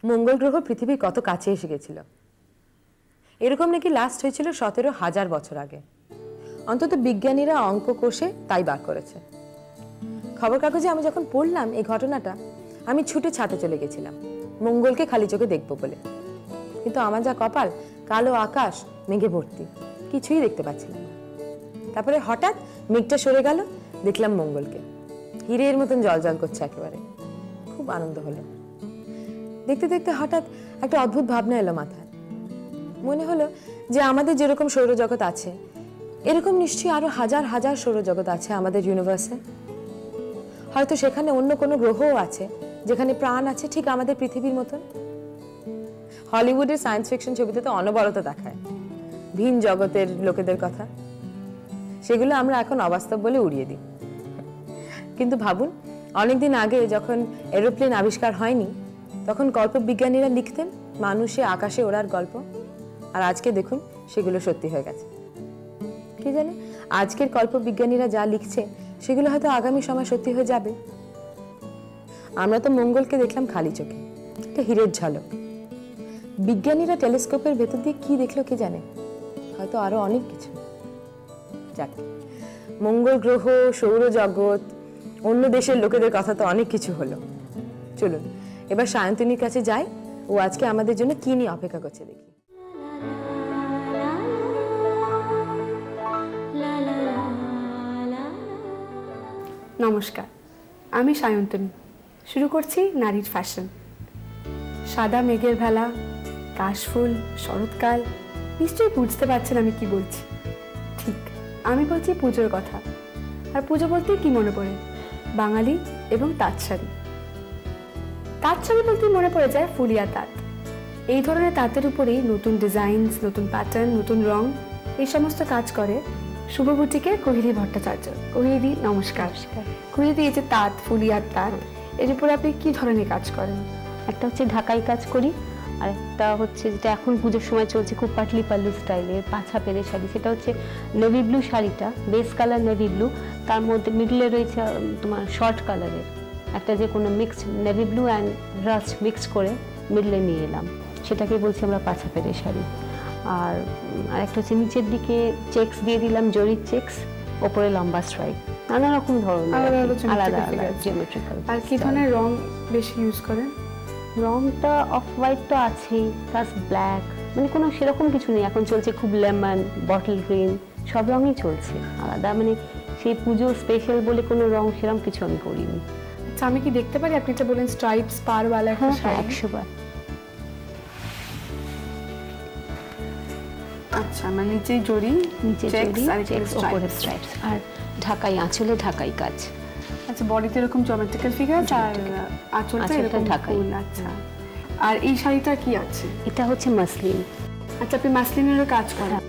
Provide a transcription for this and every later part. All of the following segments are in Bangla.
মঙ্গল গ্রহ পৃথিবীর কত কাছে এসে গেছিল। এরকম নাকি লাস্ট হয়েছিল 17,000 বছর আগে। অন্তত বিজ্ঞানীরা অঙ্ক কষে তাই বার করেছে। খবর কাগজে আমি যখন পড়লাম এই ঘটনাটা, আমি ছুটে ছাদে চলে গেছিলাম মঙ্গলকে খালি চোখে দেখবো বলে। কিন্তু আমার যা কপাল, কালো আকাশ মেঘে ভর্তি, কিছুই দেখতে পাচ্ছিলাম না। তারপরে হঠাৎ মেঘটা সরে গেল, দেখলাম মঙ্গলকে হীরের মতন জলজল করছে একেবারে। খুব আনন্দ হলো। দেখতে দেখতে হঠাৎ একটা অদ্ভুত ভাবনা এলো মাথায়। মনে হলো যে আমাদের যেরকম সৌরজগৎ আছে, এরকম নিশ্চয়ই আরো হাজার হাজার সৌরজগৎ আছে আমাদের ইউনিভার্সে। হয়তো সেখানে অন্য কোনো গ্রহও আছে যেখানে প্রাণ আছে, ঠিক আমাদের পৃথিবীর মতন। হলিউডের সায়েন্স ফিকশন ছবিতে তো অনবরত দেখায় ভিন জগতের লোকেদের কথা, সেগুলো আমরা এখন অবাস্তব বলে উড়িয়ে দিই। কিন্তু ভাবুন, অনেকদিন আগে যখন এরোপ্লেন আবিষ্কার হয়নি, তখন কল্পবিজ্ঞানীরা লিখতেন মানুষে আকাশে ওড়ার গল্প, আর আজকে দেখুন সেগুলো সত্যি হয়ে গেছে। কি জানে আজকের কল্পবিজ্ঞানীরা যা লিখছে সেগুলো হয়তো আগামী সময় সত্যি হয়ে যাবে। আমরা তো মঙ্গলকে দেখলাম খালি চোখে, একটা হীরের ঝলক। বিজ্ঞানীরা টেলিস্কোপের ভেতর দিয়ে কি দেখলো কে জানে, হয়তো আরো অনেক কিছু। যাক, মঙ্গল গ্রহ, সৌরজগৎ, অন্য দেশের লোকেদের কথা তো অনেক কিছু হলো। চলুন এবার সায়ন্তনীর কাছে যাই, ও আজকে আমাদের জন্য কি নিয়ে অপেক্ষা করছে দেখি। নমস্কার, আমি সায়ন্তনী। শুরু করছি নারীর ফ্যাশন। সাদা মেঘের ভেলা, কাশফুল, শরৎকাল, নিশ্চয়ই বুঝতে পারছেন আমি কি বলছি। ঠিক, আমি বলছি পুজোর কথা। আর পুজো বলতে কি মনে পড়ে? বাঙালি এবং তাঁত শাড়ি। তাঁত শাড়ি বলতেই মনে পড়ে যায় ফুলিয়া তাঁত। এই ধরনের তাঁতের উপরেই নতুন ডিজাইনস, নতুন প্যাটার্ন, নতুন রং, এই সমস্ত কাজ করে শুভ বুটিকের কোহিলি ভট্টাচার্য। কোহিলি, নমস্কার। কোহিলি, এই যে তাঁত, ফুলিয়ার তাঁত, এর উপরে আপনি কি ধরনের কাজ করেন? একটা হচ্ছে ঢাকাই কাজ করি, আর একটা হচ্ছে যেটা এখন পুজোর সময় চলছে খুব পাটলি পাল্লু স্টাইলের পাছা পেরে শাড়ি। সেটা হচ্ছে নেভি ব্লু শাড়িটা, বেস কালার নেভি ব্লু, তার মধ্যে মিডলে রয়েছে তোমার শর্ট কালারের একটা যে কোনো mixed navy blue and rust mixed করে মিডলে নিয়ে এলাম, সেটাকে বলছি আমরা পাছা পেরে শাড়ি। আর একটা হচ্ছে নিচের দিকে চেক্স দিয়ে দিলাম, জরির চেক্স, ওপরে লম্বা স্ট্রাইপ, নানা রকম ধরনের আলাদা আলাদা জিওমেট্রিক্যাল। আর কি ধরনের রং বেশি ইউজ করেন? রংটা অফ হোয়াইট তো আছেই, প্লাস ব্ল্যাক, মানে কোনো সেরকম কিছু নেই। এখন চলছে খুব লেমন, বটল গ্রিন, সব রঙই চলছে আলাদা, মানে সেই পুজো স্পেশাল বলে কোনো রং সেরকম কিছু আমি করিনি। আচ্ছা, আমি কি দেখতে পারি? আপনি তো বলেন স্ট্রাইপস পারওয়ালা। হ্যাঁ, 100 বার। আচ্ছা, মানে নিচে জরি, নিচে জরি, চেক্স, উপরে স্ট্রাইপস, আর ঢাকাই আঁচলে ঢাকাই কাজ। আচ্ছা, বডিতে এরকম জিওমেট্রিক্যাল ফিগার আর আঁচলটা এরকম ঢাকাই। আচ্ছা, আর এই শাড়িটা কি আছে? এটা হচ্ছে মাসলিন। আচ্ছা, আপনি মাসলিনেরও কাজ করেন?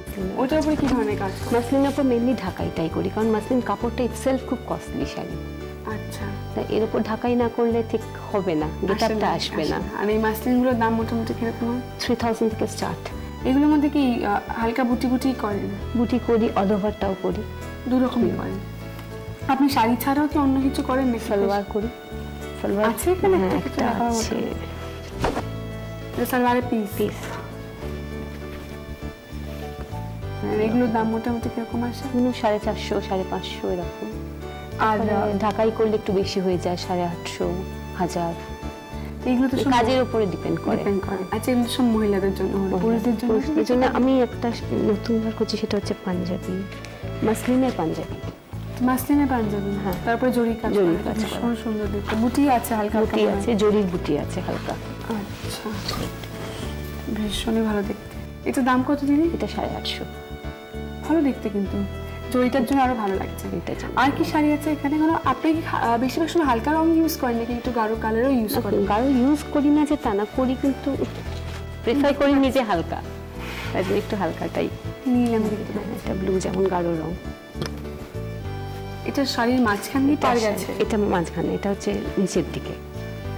ওটার উপরে কি ধরনের কাজ? মাসলিনের উপর মেনলি ঢাকাইটাই করি, কারণ মাসলিন কাপড়টা ইটসেলফ খুব কস্টলি শাড়ি। আচ্ছা, তা এর উপর ঢাকাই না করলে ঠিক হবে না, গেটআপটা আসবে না। আর এই মাসলিনগুলোর দাম মোটামুটি কিরকম? 3000 থেকে স্টার্ট। এগুলোর মধ্যে কি হালকা বুটি বুটি করেন? বুটি করি, অল ওভারটাও করি, দু রকমই করেন। আপনি শাড়ি ছাড়াও কি অন্য কিছু করেন? সালোয়ার করি। সালোয়ার আছে এখানে? একটা আছে, সালোয়ারের পিস পিস। এগুলোর দাম মোটামুটি কিরকম আসে? 450, 550 এরকম। আর ঢাকাই করলে একটু বেশি হয়ে যায়, 850, 1000। এগুলো তো কাজের উপরে ডিপেন্ড করে। আচ্ছা, এগুলো সব মহিলাদের জন্য। পুরুষদের জন্য আমি একটা নতুন বার করছি, সেটা হচ্ছে পাঞ্জাবি, মাসলিনের পাঞ্জাবি। মাসলিনের পাঞ্জাবি, হ্যাঁ। তারপরে জরি কাজ, জরি কাজ খুব সুন্দর দেখতে। বুটি আছে, হালকা বুটি আছে, জরির বুটি আছে হালকা। আচ্ছা, ভীষণই ভালো দেখতে। এটা দাম কত দিদি? এটা 850। ভালো দেখতে, কিন্তু জরিটার জন্য আরো ভালো লাগছে। আর কি শাড়ি আছে এখানে? আপনি কি বেশিরভাগ সময় হালকা রং ইউজ করেন নাকি একটু গাঢ় কালারও ইউজ করেন? গাঢ় ইউজ করি না যে তা না, করি, কিন্তু প্রেফার করি নিজে হালকা, তাই একটু হালকাটাই নিলাম। এটা ব্লু, যেমন গাঢ় রং। এটা শাড়ির মাঝখানে পার গেছে? এটা মাঝখানে, এটা হচ্ছে নিচের দিকে।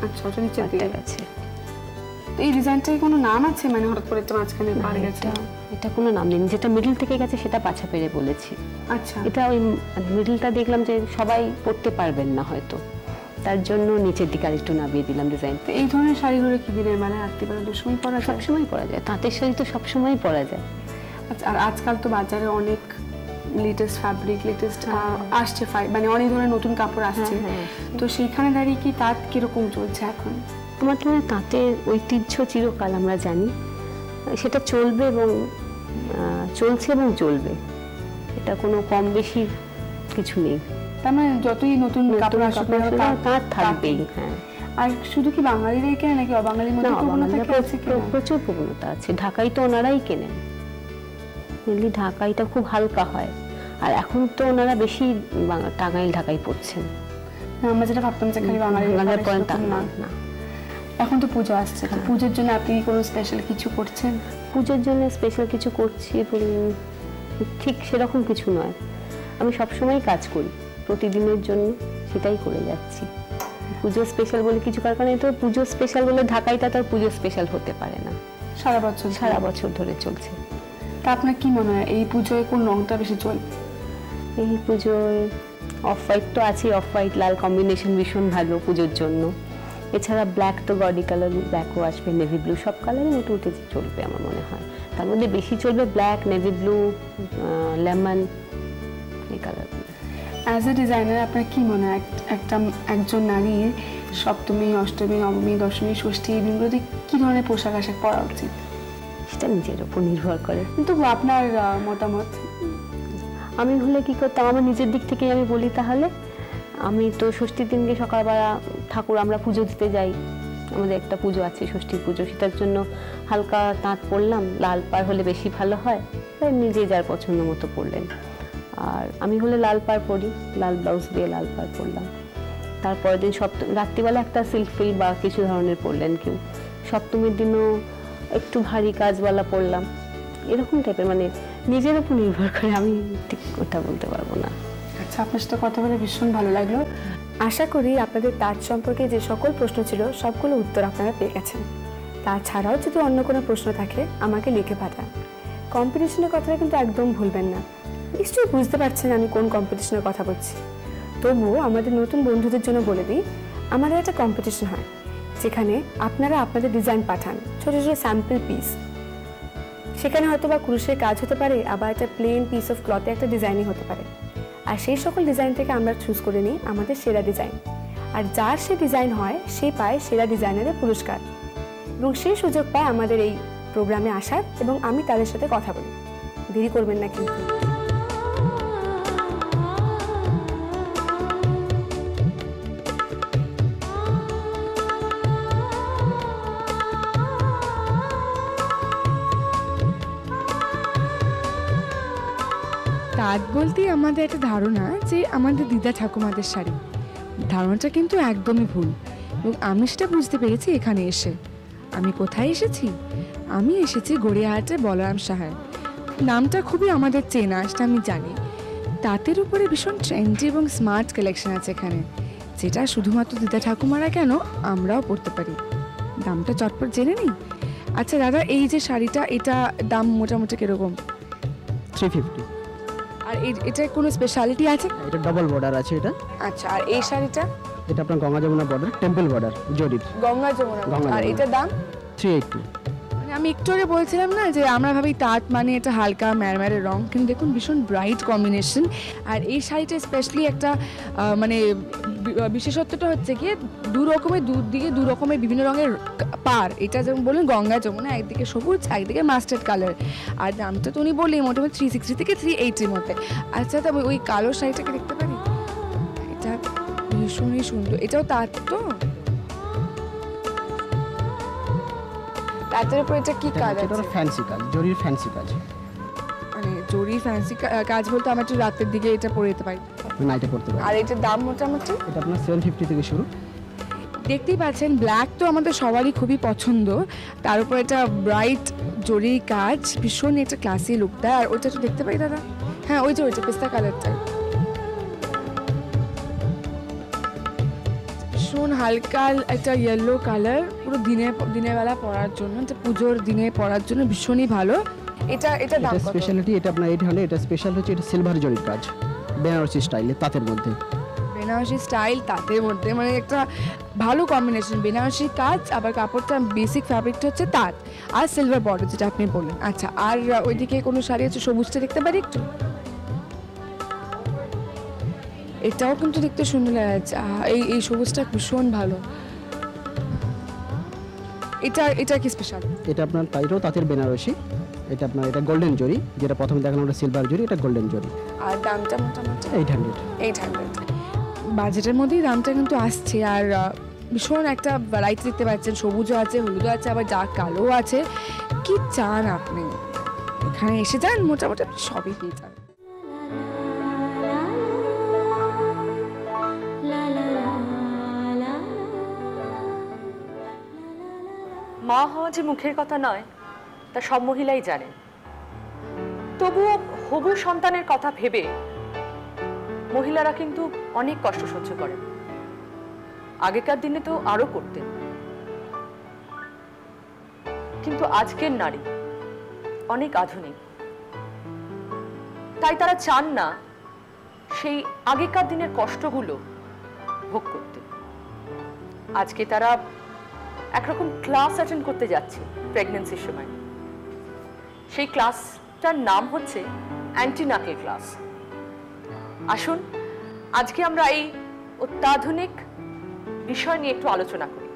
আচ্ছা, ওটা নিচের দিকে গেছে। এই ডিজাইনটার কোনো নাম আছে? মানে হঠাৎ করে এটা মাঝখানে পার গেছে? এটা কোনো নাম নেই, যেটা মিডল থেকে গেছে সেটা পাছা পেরে বলেছি। আচ্ছা, এটা ওই মিডলটা দেখলাম যে সবাই পড়তে পারবেন না হয়তো, তার জন্য নিচের দিকে আরেকটু নামিয়ে দিলাম ডিজাইন। তো এই ধরনের শাড়িগুলো কি দিনের বেলায় রাত্রিবেলা সময় পরা যায়? সবসময় পরা যায়, তাঁতের শাড়ি তো সবসময় পরা যায়। আচ্ছা, আর আজকাল তো বাজারে অনেক লেটেস্ট ফ্যাব্রিক, লেটেস্ট আসছে, মানে অনেক ধরনের নতুন কাপড় আসছে, তো সেইখানে দাঁড়িয়ে কি তাঁত কিরকম চলছে এখন? আমার তো তাঁতের ঐতিহ্য চিরকাল আমরা জানি, সেটা চলবে এবং চলছে এবং চলবে, এটা কোনো কম বেশি কিছু নেই। তার মানে যতই নতুন কাপড় আসবে তাঁত থাকবেই। হ্যাঁ, আর শুধু কি বাঙালিরাই কেনে নাকি অবাঙালির মধ্যে প্রচুর প্রবণতা আছে। ঢাকাই তো ওনারাই কেনেন, মেনলি ঢাকাইটা খুব হালকা হয়, আর এখন তো ওনারা বেশি টাঙ্গাইল ঢাকাই পড়ছেন। আমরা যেটা ভাবতাম যে খালি বাঙালিরা পরেন তা না। এখন তো পুজো আসছে, পুজোর জন্য আপনি কোনো স্পেশাল কিছু করছেন? পুজোর জন্য স্পেশাল কিছু করছি ঠিক সেরকম কিছু নয়, আমি সবসময় কাজ করি প্রতিদিনের জন্য, সেটাই করে যাচ্ছি। পুজো স্পেশাল বলে কিছু কারণে তো পুজো স্পেশাল বলে ঢাকাইটা তার পুজো স্পেশাল হতে পারে না, সারা বছর ধরে চলছে। তা আপনার কি মনে হয় এই পুজোয় কোন রংটা বেশি চলবে? এই পুজোয় অফ হোয়াইট তো আছে, অফ হোয়াইট লাল কম্বিনেশন ভীষণ ভালো পুজোর জন্য। এছাড়া ব্ল্যাক তো গডি কালার, ব্ল্যাকও আসবে, নেভি ব্লু, সব কালারই মোটামুটি চলবে আমার মনে হয়। তার মধ্যে বেশি চলবে ব্ল্যাক, নেভি ব্লু, লেমন, এই কালারগুলো। অ্যাজ এ ডিজাইনার আপনার কি মনে হয় একজন নারীর সপ্তমী, অষ্টমী, নবমী, দশমী, ষষ্ঠী এই দিনগুলোতে কি ধরনের পোশাক আশাক পরা উচিত? সেটা নিজের উপর নির্ভর করে, কিন্তু আপনার মতামত? আমি হলে কি করতাম, আমার নিজের দিক থেকে আমি বলি, তাহলে আমি তো ষষ্ঠীর দিনকে সকালবেলা ঠাকুর আমরা পুজো দিতে যাই, আমাদের একটা পুজো আছে ষষ্ঠীর পুজো, সেটার জন্য হালকা তাঁত পরলাম, লাল পাড় হলে বেশি ভালো হয়, নিজে যার পছন্দ মতো পরলেন। আর আমি হলে লাল পাড় পরি, লাল ব্লাউজ দিয়ে লাল পাড় পরলাম। তারপরের দিন রাত্রিবেলা একটা সিল্ক ফ্রিল বা কিছু ধরনের পরলেন কেউ, সপ্তমীর দিনও একটু ভারী কাজওয়ালা পরলাম, এরকম টাইপের, মানে নিজের উপর নির্ভর করে, আমি ঠিক ওটা বলতে পারবো না। আচ্ছা, আপনার সাথে কথা বলে ভীষণ ভালো লাগলো। আশা করি আপনাদের তাঁত সম্পর্কে যে সকল প্রশ্ন ছিল সবগুলো উত্তর আপনারা পেয়ে গেছেন। তাছাড়াও যদি অন্য কোনো প্রশ্ন থাকে আমাকে লিখে পাঠান। কম্পিটিশনের কথাটা কিন্তু একদম ভুলবেন না। নিশ্চয়ই বুঝতে পারছেন আমি কোন কম্পিটিশনের কথা বলছি। তবুও আমাদের নতুন বন্ধুদের জন্য বলে দিই, আমাদের একটা কম্পিটিশন হয় যেখানে আপনারা আপনাদের ডিজাইন পাঠান, ছোটো ছোটো স্যাম্পল পিস। সেখানে হয়তো বা ক্রুশের কাজ হতে পারে, আবার একটা প্লেন পিস অফ ক্লথে একটা ডিজাইনই হতে পারে। আর সেই সকল ডিজাইন থেকে আমরা চুজ করে নিই আমাদের সেরা ডিজাইন, আর যার সে ডিজাইন হয় সে পায় সেরা ডিজাইনারের পুরস্কার, এবং সেই সুযোগ পায় আমাদের এই প্রোগ্রামে আসার, এবং আমি তাদের সাথে কথা বলি। দেরি করবেন না কিন্তু। তাঁত বলতেই আমাদের একটা ধারণা যে আমাদের দিদা ঠাকুমাদের শাড়ি, ধারণাটা কিন্তু একদমই ভুল, এবং আমি সেটা বুঝতে পেরেছি এখানে এসে। আমি কোথায় এসেছি? আমি এসেছি গড়িয়াহাটে বলরাম সাহায়। নামটা খুবই আমাদের চেনা, সেটা আমি জানি। তাঁতের উপরে ভীষণ ট্রেন্ডি এবং স্মার্ট কালেকশন আছে এখানে, যেটা শুধুমাত্র দিদা ঠাকুমারা কেন, আমরাও পরতে পারি। দামটা চটপট জেনে নিই। আচ্ছা দাদা, এই যে শাড়িটা, এটা দাম মোটামুটি কিরকম? 350। আর এটা কোনো স্পেশালিটি আছে? এটা ডাবল বর্ডার আছে এটা। আচ্ছা, আর এই শাড়িটা? এটা আপনার Ganga Jamuna border, temple border, জরির। গঙ্গা যমুনা। আর এটার দাম? 380। মানে আমি একটু আগে বলছিলাম না যে আমরা ভাবি তাঁত মানে এটা হালকা ম্যারম্যারের রং, কিন্তু দেখুন ভীষণ ব্রাইট কম্বিনেশন। আর এই শাড়িটা স্পেশালি একটা মানে বিশেষত্বটা হচ্ছে কি, দু রকমের বিভিন্ন রঙের পার। এটা যেমন বলুন গঙ্গা যমুনা, একদিকে সবুজ একদিকে মাস্টার্ড কালার। আর দামটা তো উনি বললেন মোটামুটি 360 থেকে 380-র মধ্যে। আচ্ছা, তবে ওই কালো শাড়িটাকে দেখতে পারি? এটা ভীষণই সুন্দর। এটাও তাঁত তো? তাঁতের উপর এটা কি কাজ আছে? এটা ফ্যান্সি কাজ, জরির ফ্যান্সি কাজ। মানে জরির ফ্যান্সি কাজ বলতে আমরা একটু রাতের দিকে এটা পরে যেতে পারি? না, এটা পড়তে পারি। আর এটার দাম মোটামুটি? এটা আপনার 750 থেকে শুরু। দেখতেই পাচ্ছেন ব্ল্যাক তো আমাদের সবারই খুবই পছন্দ, তার উপর এটা ব্রাইট জরির কাজ, ভীষণ একটা ক্লাসি লুক দেয়। আর ওইটা একটু দেখতে পাই দাদা? হ্যাঁ, ওইটা পেস্তা কালারটা ভীষণ হালকা একটা ইয়েলো কালার, পুরো দিনের বেলা পরার জন্য, এটা পুজোর দিনে পরার জন্য ভীষণই ভালো। এটা দাম কত? স্পেশালিটি এটা আপনার 800। এটা স্পেশাল হচ্ছে এটা সিলভার জরির কাজ, বেনারসি স্টাইলে তাঁতের মধ্যে। বেনারসি স্টাইল তাদের মধ্যে মানে একটা ভালো কম্বিনেশন, বেনারসি কাজ আবার কাপড়টা বেসিক ফ্যাব্রিকটা হচ্ছে তাঁত আর সিলভার বর্ডার যেটা আপনি বললেন। আচ্ছা, আর ওইদিকে কোনো শাড়ি আছে সবুজটা দেখতে পারি একটু? এটাও কিন্তু দেখতে সুন্দর লাগছে, এই সবুজটা ভীষণ ভালো। এটা কি স্পেশাল? এটা আপনার এটাও তাঁতের বেনারসি, এটা আপনার এটা গোল্ডেন জরি, যেটা প্রথমে দেখানো ওটা সিলভার জরি, এটা গোল্ডেন জরি। আর দামটা মোটামুটি 800 বাজেটের মধ্যেই দামটা কিন্তু আসছে। আর ভীষণ একটা ভ্যারাইটি দেখতে পাচ্ছেন, সবুজও আছে, হলুদও আছে, আবার যা কালো আছে। কি চান আপনি, এখানে এসে যান মোটামুটি আপনি সবই পেয়ে যাবেন। মা হওয়া যে মুখের কথা নয় তা সব মহিলাই জানেন, তবুও হবু সন্তানের কথা ভেবে মহিলারা কিন্তু অনেক কষ্ট সহ্য করেন। আগেকার দিনে তো আরো করতেন, কিন্তু আজকের নারী অনেক আধুনিক, তাই তারা চান না সেই আগেকার দিনের কষ্টগুলো ভোগ করতে। আজকে তারা একরকম ক্লাস অ্যাটেন্ড করতে যাচ্ছে প্রেগন্যান্সির সময়। সেই ক্লাসটার নাম হচ্ছে অ্যান্টিনাকেল ক্লাস। আসুন আজকে আমরা এই অত্যাধুনিক বিষয় নিয়ে একটু আলোচনা করি।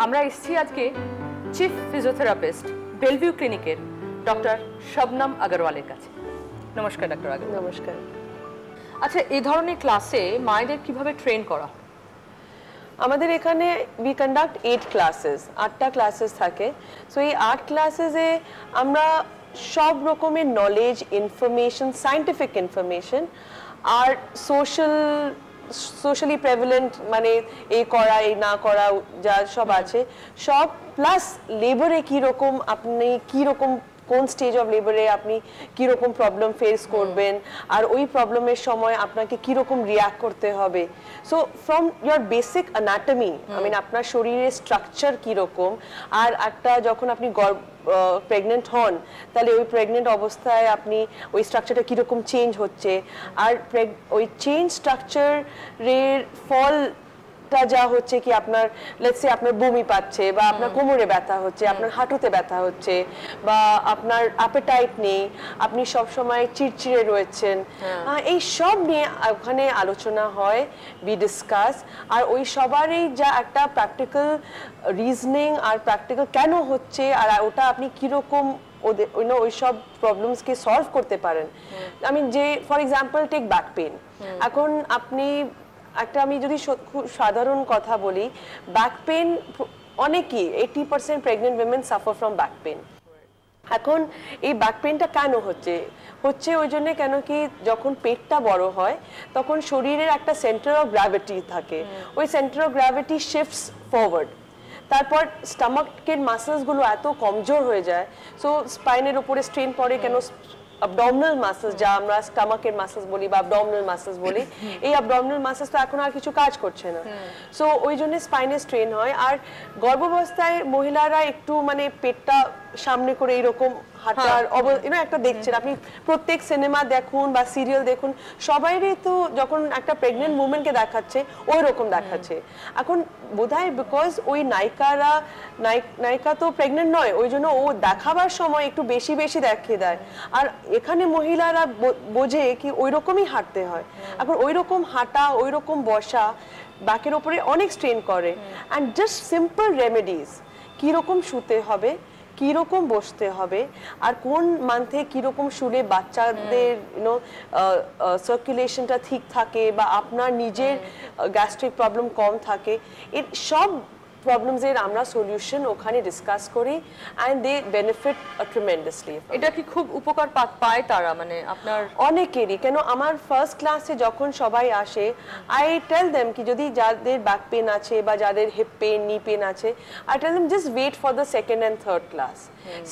আমরা এসেছি আজকে চিফ ফিজিওথেরাপিস্ট বেলভিউ ক্লিনিকের ডক্টর শবনম আগরওয়ালের কাছে। নমস্কার ডক্টর আগরওয়াল। নমস্কার। আচ্ছা, এই ধরনের ক্লাসে মায়েদের কিভাবে ট্রেন করা হয়? আমাদের এখানে উই কন্ডাক্ট 8 ক্লাসেস, 8টা ক্লাসেস থাকে। সো এই 8 ক্লাসেসে আমরা সব রকমের নলেজ, ইনফরমেশন, সায়েন্টিফিক ইনফরমেশন আর সোশ্যালি প্রেভেলেন্ট মানে এই করা এই না করা যা সব আছে সব, প্লাস লেবারে কীরকম আপনি কীরকম কোন স্টেজ অফ লেবারে আপনি কীরকম প্রবলেম ফেস করবেন আর ওই প্রবলেমের সময় আপনাকে কীরকম রিয়াক্ট করতে হবে। So from your basic anatomy, I mean আপনার শরীরের স্ট্রাকচার কীরকম, আর একটা যখন আপনি প্রেগনেন্ট হন তাহলে ওই প্রেগনেন্ট অবস্থায় আপনি ওই স্ট্রাকচারটা কীরকম চেঞ্জ হচ্ছে, আর ওই চেঞ্জ স্ট্রাকচারের ফল যা হচ্ছে কি আপনার লেটস সে আপনার বমি পাচ্ছে বা আপনার কোমরে ব্যথা হচ্ছে, আপনার হাঁটুতে ব্যথা হচ্ছে বা আপনার অ্যাপেটাইট নেই, আপনি সব সময় চিড়চিড়ে রয়েছেন, এই সব নিয়ে ওখানে আলোচনা হয়, উই ডিসকাস। আর ওই সবারই যা একটা প্র্যাকটিক্যাল রিজনিং আর প্র্যাকটিক্যাল কেন হচ্ছে আর ওটা আপনি কীরকম ওদের ওই সব প্রবলেমসকে সলভ করতে পারেন। আমি যে for example take back pain, এখন আপনি একটা আমি যদি খুব সাধারণ কথা বলি, ব্যাক পেন অনেকেই 80% pregnant women suffer from back pain. এখন এই ব্যাক পেনটা কেন হচ্ছে ওই জন্য কেন কি যখন পেটটা বড় হয় তখন শরীরের একটা সেন্টার অফ গ্র্যাভিটি থাকে, ওই centre of gravity shifts forward, তারপর স্টমাকের মাসলসগুলো এত কমজোর হয়ে যায়, সো স্পাইনের উপরে স্ট্রেন পড়ে কেন abdominal muscles যা আমরা স্টমাকের মাসলস বলি বা abdominal muscles বলি, এই abdominal muscles তো এখন আর কিছু কাজ করছে না, সো ওই জন্য স্পাইনে স্ট্রেন হয়। আর গর্ভাবস্থায় মহিলারা একটু মানে পেটটা সামনে করে এরকম হাঁটার একটা দেখছেন আপনি, প্রত্যেক সিনেমা দেখুন বা সিরিয়াল দেখুন সবাইরই তো যখন একটা প্রেগনেন্ট উমেনকে দেখাচ্ছে ওই রকম দেখাচ্ছে। এখন বোধহয় বিকজ ওই নায়িকা তো প্রেগনেন্ট নয়, ওই জন্য ও দেখাবার সময় একটু বেশি দেখিয়ে দেয়, আর এখানে মহিলারা বোঝে কি ওই রকমই হাঁটতে হয়। এখন ওই রকম হাঁটা ওই রকম বসা ব্যাকের ওপরে অনেক স্ট্রেন করে, অ্যান্ড জাস্ট সিম্পল রেমেডিজ, কীরকম শুতে হবে, কীরকম বসতে হবে, আর কোন মান্থে কীরকম শুলে বাচ্চাদের সার্কুলেশনটা ঠিক থাকে বা আপনার নিজের গ্যাস্ট্রিক প্রবলেম কম থাকে, এর সব প্রবলেমসের আমরা সলিউশন ওখানে ডিসকাস করি, অ্যান্ড দে বেনিফিট ট্রিমেন্ডাসলি। এটা কি খুব উপকার পায় তারা, মানে আপনার অনেকেরই? কেন আমার ফার্স্ট ক্লাসে যখন সবাই আসে আই টেল দেম কি যদি যাদের ব্যাক পেন আছে বা যাদের হিপ পেন নি পেন আছে, I tell them just wait for the second and third class.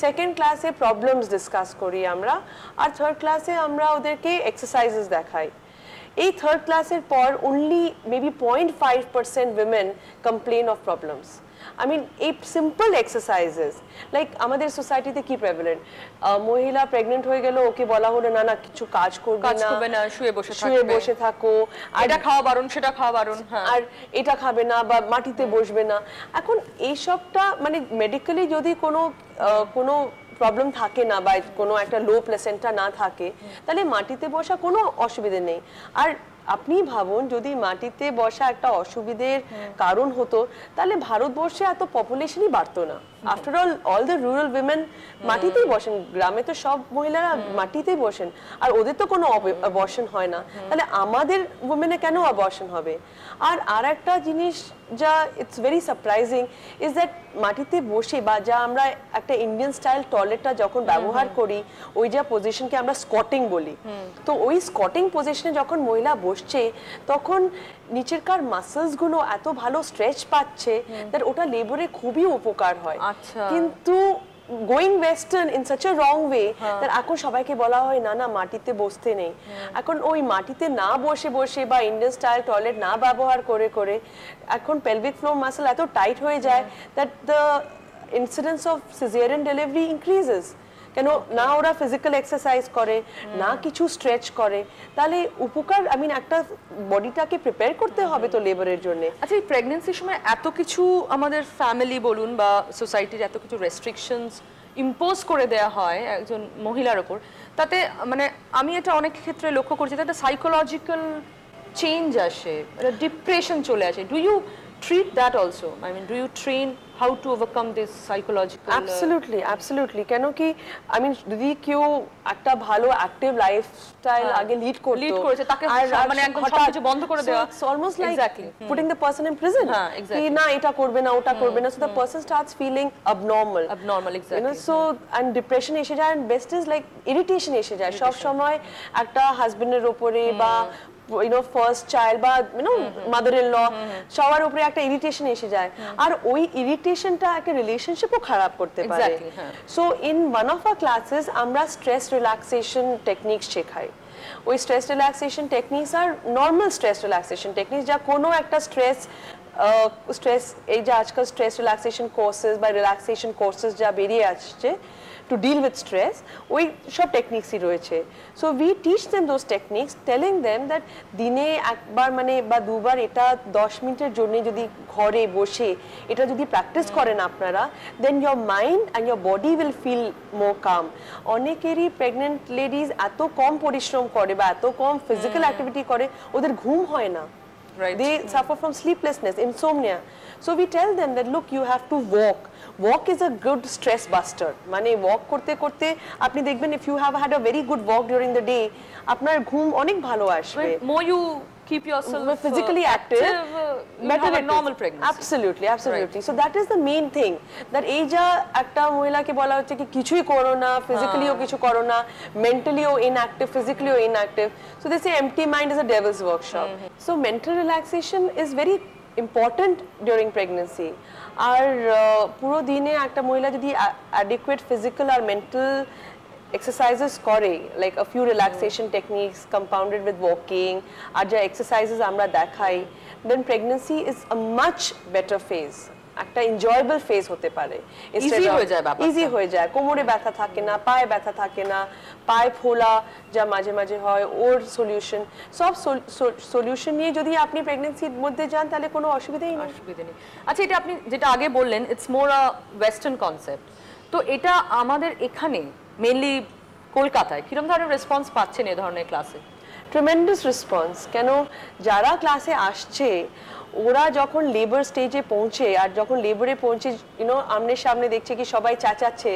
Second ক্লাসে প্রবলেমস ডিসকাস করি আমরা, আর থার্ড ক্লাসে আমরা ওদেরকে এক্সারসাইজেস দেখাই। এই থার্ড ক্লাসের পর only maybe 0.5% women complain of problems, I mean এই সিম্পল এক্সারসাইজেস লাইক আমাদের সোসাইটিতে কি প্রেভেলেন্ট, মহিলা প্রেগনেন্ট হয়ে গেল ওকে বলা হলো না না কিছু কাজ করবে না, শুয়ে বসে থাকো, এটা খাওয়া বারণ সেটা খাওয়া বারণ, আর এটা খাবে না বা মাটিতে বসবে না। এখন এই সবটা মানে মেডিকেলি যদি কোনো প্রবলেম থাকে না বা কোনো একটা লো প্লেসেন্টা না থাকে তাহলে মাটিতে বসা কোনো অসুবিধা নেই। আর আপনি ভাবুন যদি মাটিতে বসা একটা অসুবিধের কারণ হতো তাহলে ভারতবর্ষে এত পপুলেশনই বাড়তো না। After all the rural women মাটিতেই বসেন, গ্রামে তো সব মহিলারা মাটিতেই বসেন, আর ওদের তো কোনো অবর্শন হয় না, তাহলে আমাদের উইমেনে কেন অবর্শন হবে? আর একটা জিনিস যা it's very surprising is that মাটিতে বসে বা যা আমরা একটা ইন্ডিয়ান স্টাইল টয়লেটটা যখন ব্যবহার করি ওই যা পজিশনকে আমরা স্কটিং বলি, তো ওই স্কটিং পজিশনে যখন মহিলা বসছে তখন নিচেরকার মাসলস গুলো এত ভালো স্ট্রেচ পাচ্ছে দ্যাট ওটা লেবারে খুবই উপকার হয়। কিন্তু going western in such a wrong way that এখন সবাইকে বলা হয় না না মাটিতে বসতে নেই। এখন ওই মাটিতে না বসে বসে বা ইন্ডিয়ান স্টাইল টয়লেট না ব্যবহার করে করে এখন পেলভিক ফ্লোর মাসল এত টাইট হয়ে যায় that the incidence of caesarean delivery increases. কেন না ওরা ফিজিক্যাল এক্সারসাইজ করে না কিছু স্ট্রেচ করে, তাহলে উপকার আই মিন একটা বডিটাকে প্রিপেয়ার করতে হবে তো লেবারের জন্য। আচ্ছা এই প্রেগন্যান্সির সময় এত কিছু আমাদের ফ্যামিলি বলুন বা সোসাইটির এত কিছু রেস্ট্রিকশনস ইম্পোজ করে দেয়া হয় একজন মহিলার ওপর, তাতে মানে আমি এটা অনেক ক্ষেত্রে লক্ষ্য করছি তাতে সাইকোলজিক্যাল চেঞ্জ আসে, ডিপ্রেশন চলে আসে। Do you treat that also? I mean, do you train how to overcome this psychological? Absolutely. কেন কি I mean যদি কেউ একটা ভালো অ্যাক্টিভ লাইফস্টাইল আগে লিড করেছে তাকে মানে একদম সবকিছু বন্ধ করে দেওয়া, it's almost like putting the person in prison. কি না এটা করবে না ওটা করবে না, so the person starts feeling abnormal, exactly. You know, so and depression এসে যায়, and best is like irritation এসে যায় সব সময় একটা হাজবেন্ডের উপরে বা ফার্স্ট চাইল্ড বা মাদার ইন ল সবার উপরে একটা ইরিটেশন এসে যায়, আর ওই ইরিটেশনটা একটা রিলেশনশিপও খারাপ করতে পারে। So in one of our classes আমরা স্ট্রেস রিল্যাক্সেশন টেকনিক্স শেখাই। ওই স্ট্রেস রিল্যাক্সেশন টেকনিক্স আর নর্মাল স্ট্রেস রিল্যাক্সেশন টেকনিক্স যা কোনো একটা স্ট্রেস এই যে আজকাল স্ট্রেস রিল্যাক্সেশন কোর্সেস বা রিল্যাক্সেশন কোর্সেস যা বেরিয়ে আসছে to deal with stress, ওই সব টেকনিক্সই রয়েছে। So we teach them those techniques, telling them that দিনে একবার মানে বা দুবার এটা 10 মিনিটের জন্য যদি ঘরে বসে এটা যদি প্র্যাকটিস করেন আপনারা, then your mind and your body will feel more calm. অনেকেরই প্রেগনেন্ট লেডিজ এত কম পরিশ্রম করে বা এত কম ফিজিক্যাল অ্যাক্টিভিটি করে ওদের ঘুম হয় না। They suffer from sleeplessness, insomnia. So we tell them that look, you have to walk. Walk is a good stress buster. মানে walk করতে করতে আপনি দেখবেন if you have had a very good walk during the day, আপনার ঘুম অনেক ভালো আসবে। More you keep yourself physically active, better a normal pregnancy. Absolutely. So that is the main thing, that এই যা একটা মহিলাকে বলা হচ্ছে কি কিছুই করো না, ফিজিক্যালিও কিছু করো না, মেন্টালিও ইনঅ্যাক্টিভ, ফিজিক্যালিও inactive, so they say empty mind is a devil's workshop. So mental relaxation is very important during pregnancy. আর পুরো দিনে একটা মহিলা যদি adequate physical আর mental exercises করে, like a few relaxation techniques compounded with walking আর যা exercises আমরা দেখাই, then pregnancy is a much better phase, একটা enjoyable phase হতে পারে। ইজি হয়ে যায়, কোমরে ব্যথা থাকে না, পায়ে ব্যথা থাকে না, পায়ে ফোলা যা মাঝে মাঝে হয় ওর সলিউশন, সব সলিউশন নিয়ে যদি আপনি প্রেগন্যান্সির মধ্যে যান তাহলে কোনো অসুবিধাই নেই। আচ্ছা এটা আপনি যেটা আগে বললেন it's more a western concept, তো এটা আমাদের এখানে মেইনলি কলকাতায় কিরকম ধরনের রেসপন্স পাচ্ছেন এই ধরনের ক্লাসে? Tremendous response. কেন যারা ক্লাসে আসছে ওরা যখন লেবার স্টেজে পৌঁছে আর যখন লেবারে পৌঁছে আমনের সামনে দেখছে কি সবাই চাচাচ্ছে,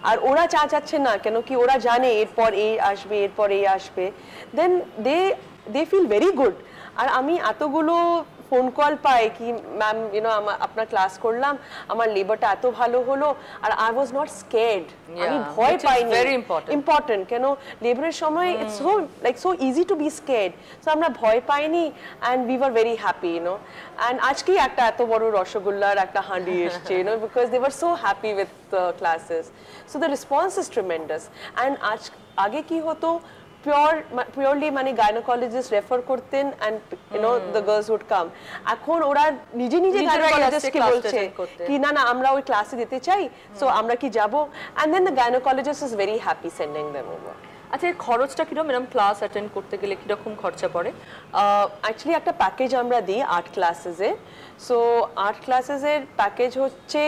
আর ওরা চাচাচ্ছে না, কেন কি ওরা জানে এরপর এই আসবে এরপর এই আসবে, দেন দে ফিল ভেরি গুড। আর আমি এতগুলো ফোন কল পাই কি ম্যাম আপনার ক্লাস করলাম, আমার লেবারটা এত ভালো হলো আর আই ওয়াজ নট স্কেয়ার্ড, আমি ভয় পাইনি। ইম্পর্টেন্ট, কেন লেবারের সময় it's so easy to be scared, so আমরা ভয় পাইনি and we were very happy and আজকেই একটা এত বড় রসগোল্লার একটা হাঁড়ি এসছে because they were so happy with the classes. So the response is tremendous. And আগে কি হতো পিওরলি মানে গাইনোকোলজিস্ট রেফার করতেন and you know the girls would come. এখন ওরা নিজে গাইনোকোলজিস্টকে বলছে কি না আমরা ওই ক্লাসে দিতে চাই, সো আমরা কি যাব, and then the gynaecologist is very happy sending them over. আচ্ছা, এর খরচটা কিরকম? এরকম ক্লাস অ্যাটেন্ড করতে গেলে কিরকম খরচা পড়ে? অ্যাকচুয়ালি একটা প্যাকেজ আমরা দিই 8 ক্লাসেসের। সো 8 ক্লাসেসের প্যাকেজ হচ্ছে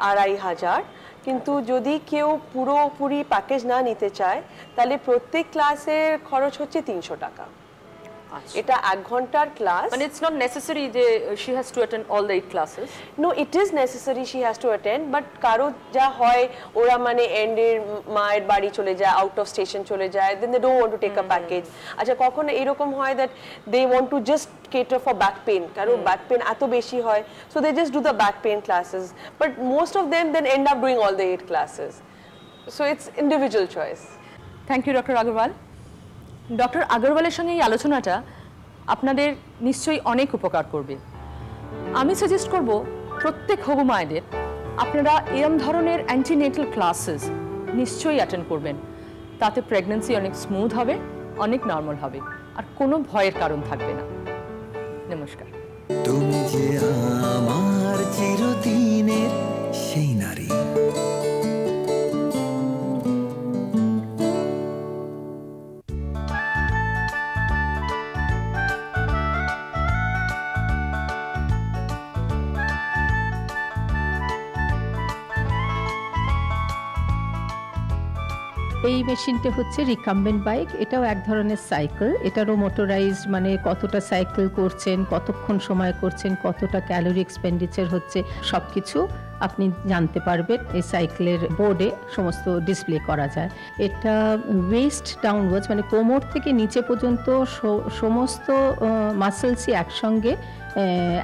2500, কিন্তু যদি কেউ পুরোপুরি প্যাকেজ না নিতে চায় তাহলে প্রত্যেক ক্লাসের খরচ হচ্ছে 300 টাকা। এটা 1 ঘন্টার ক্লাস। মানে ইটস নট নেসেসারি যে she has to attend all the 8 classes? No, it is necessary she has to attend, but কারো যা হয় ওরা মানে এন্ডের মায়ের বাড়ি চলে যায়, আউট অফ স্টেশন চলে যায়, then they don't want to take a package. আচ্ছা, কখনো এরকম হয় that they want to just cater for back pain, কারো back pain এত বেশি হয়, so they just do the back pain classes, but most of them then end up doing all the 8 classes. So it's individual choice. Thank you doctor Agarwal. Doctor আগরওয়ালের সঙ্গে এই আলোচনাটা আপনাদের নিশ্চয়ই অনেক উপকার করবে। আমি সাজেস্ট করব প্রত্যেক হবু মায়েদের আপনারা এরম ধরনের অ্যান্টিনেটাল ক্লাসেস নিশ্চয়ই অ্যাটেন্ড করবেন। তাতে প্রেগন্যান্সি অনেক স্মুথ হবে, অনেক নর্মাল হবে, আর কোনো ভয়ের কারণ থাকবে না। নমস্কার। তুমি যে আমার চিরদিনের সেই নারী। এই মেশিনটা হচ্ছে রিকাম্বেন্ট বাইক, এটাও এক ধরনের সাইকেল। এটারও মোটরাইজড, মানে কতটা সাইকেল করছেন, কতক্ষণ সময় করছেন, কতটা ক্যালোরি এক্সপেন্ডিচার হচ্ছে, সব কিছু আপনি জানতে পারবেন। এই সাইকেলের বোর্ডে সমস্ত ডিসপ্লে করা যায়। এটা ওয়েস্ট ডাউনওয়ার্ডস, মানে কোমর থেকে নিচে পর্যন্ত সমস্ত মাসেলসই একসঙ্গে